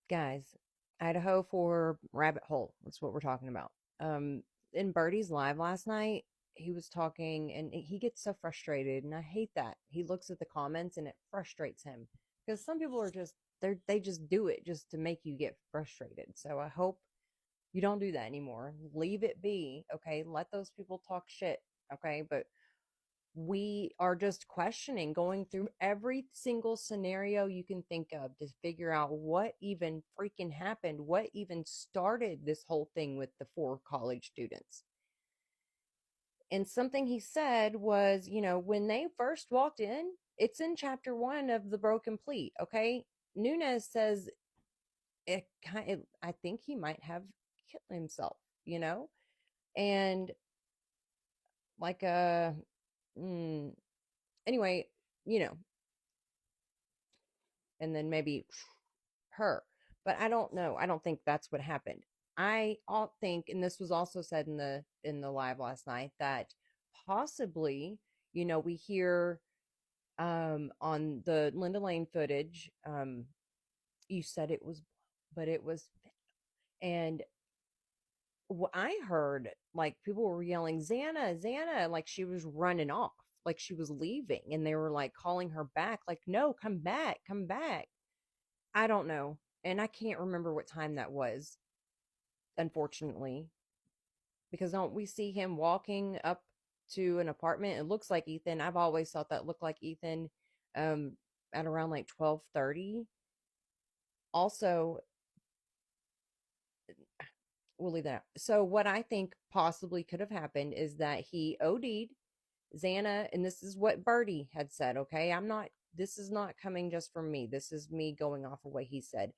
Guys, Idaho4 rabbit hole. That's what we're talking about. In Birdie's live last night, he was talking and he gets so frustrated, and I hate that. He looks at the comments and it frustrates him because some people are just they just do it just to make you get frustrated. So I hope you don't do that anymore. Leave it be, okay? Let those people talk shit, okay? But we are just questioning, going through every single scenario you can think of to figure out what even freaking happened, what even started this whole thing with the four college students. And something he said was, when they first walked in, it's in chapter 1 of The Broken Plea, okay? Nunez says I think he might have killed himself, you know? And like mm, anyway, you know, and then maybe her. But I don't know. I don't think that's what happened. I think, and this was also said in the live last night, that possibly, we hear on the Linda Lane footage, you said it was, but it was, and what I heard, like people were yelling, Xana, Xana, like she was running off, like she was leaving, and they were like calling her back, like, no, come back, come back. I don't know. And I can't remember what time that was, unfortunately, because don't we see him walking up to an apartment? It looks like Ethan. I've always thought that looked like Ethan um at around like 12:30. Also, we'll leave that out. So what I think possibly could have happened is that he OD'd Xana, and this is what Birdie had said, okay? This is not coming just from me. This is me going off of what he said.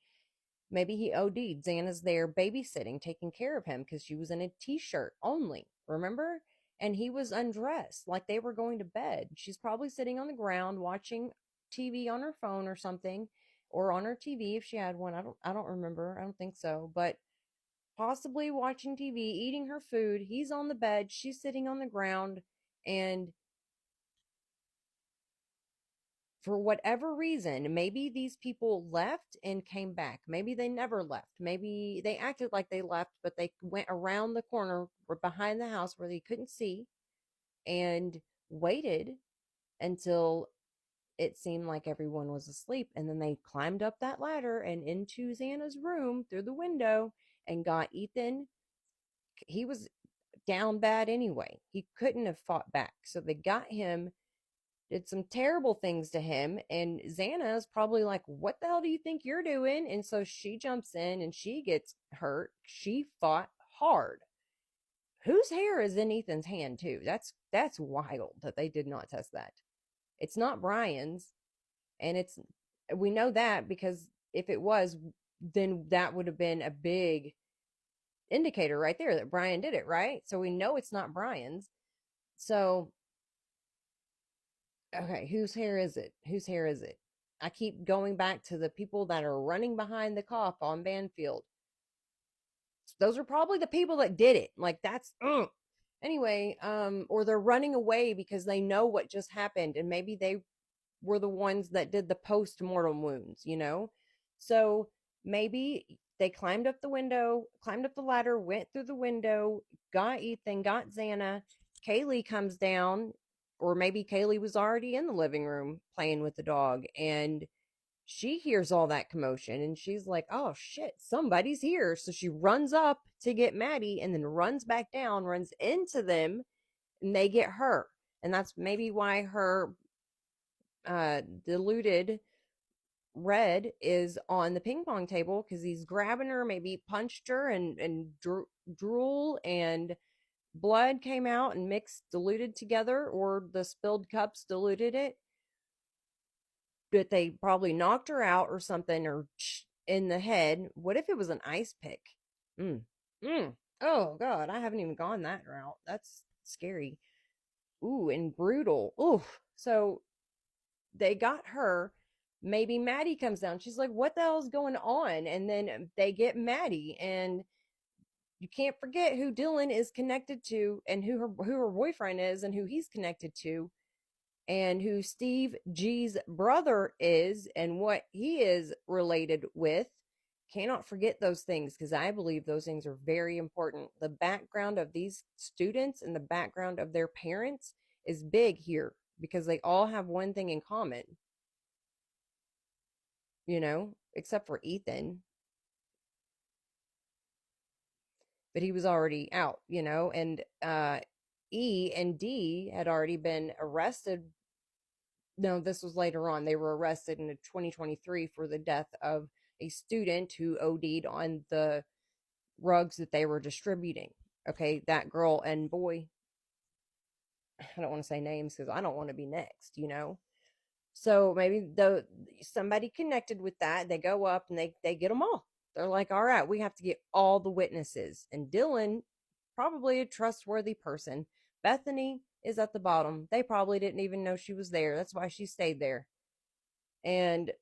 Maybe he OD'd. Xana's there babysitting, taking care of him because she was in a t-shirt only, remember? And he was undressed like they were going to bed. She's probably sitting on the ground watching TV on her phone or something, or on her TV if she had one. I don't remember. I don't think so, but possibly watching TV, eating her food. He's on the bed, she's sitting on the ground, and for whatever reason, maybe these people left and came back. Maybe they never left. Maybe they acted like they left, but they went around the corner or behind the house where they couldn't see and waited until it seemed like everyone was asleep. And then they climbed up that ladder and into Xana's room through the window and got Ethan. He was down bad anyway. He couldn't have fought back. So they got him, did some terrible things to him, and Xana is probably like, what the hell do you think you're doing? And so she jumps in and she gets hurt. She fought hard. Whose hair is in Ethan's hand too? That's wild that they did not test that. It's not Bryan's, and it's, we know that because if it was, then that would have been a big indicator right there that Bryan did it, right? So we know it's not Bryan's. So okay, whose hair is it? Whose hair is it? I keep going back to the people that are running behind the cop on Banfield. Those are probably the people that did it. Like that's anyway, or they're running away because they know what just happened, and maybe they were the ones that did the post-mortem wounds. So maybe they climbed up the window, climbed up the ladder, went through the window, got Ethan, got Xana. Kaylee comes down, or maybe Kaylee was already in the living room playing with the dog, and she hears all that commotion and she's like, oh shit, somebody's here. So she runs up to get Maddie and then runs back down, runs into them, and they get her. And that's maybe why her diluted red is on the ping pong table, because he's grabbing her, maybe punched her, and drool and blood came out and mixed, diluted together, or the spilled cups diluted it. But they probably knocked her out or something, or in the head. What if it was an ice pick? Mm. Mm. Oh God, I haven't even gone that route. That's scary. Ooh, and brutal. Ooh. So they got her. Maybe Maddie comes down. She's like, what the hell's going on? And then they get Maddie, and you can't forget who Dylan is connected to, and who her boyfriend is, and who he's connected to, and who Steve G's brother is, and what he is related with. cannot forget those things because I believe those things are very important. The background of these students and the background of their parents is big here because they all have one thing in common, except for Ethan, but he was already out, and E and D had already been arrested. No, this was later on. They were arrested in 2023 for the death of a student who OD'd on the rugs that they were distributing. Okay, that girl and boy, I don't want to say names because I don't want to be next. So maybe somebody connected with that. They go up and they get them all. They're like, all right, we have to get all the witnesses. And Dylan, probably a trustworthy person. Bethany is at the bottom. They probably didn't even know she was there. That's why she stayed there. And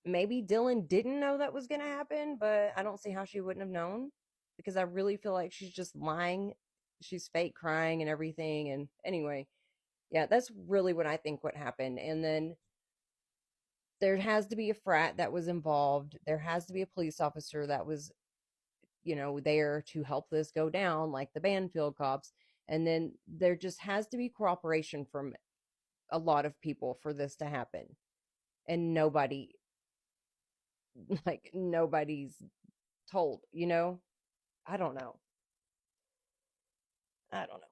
maybe Dylan didn't know that was going to happen, but I don't see how she wouldn't have known because I really feel like she's just lying. She's fake crying and everything. And anyway, yeah, that's really what I think what happened. And then there has to be a frat that was involved. There has to be a police officer that was, there to help this go down, like the Banfield cops. And then there just has to be cooperation from a lot of people for this to happen. And nobody's told. I don't know. I don't know.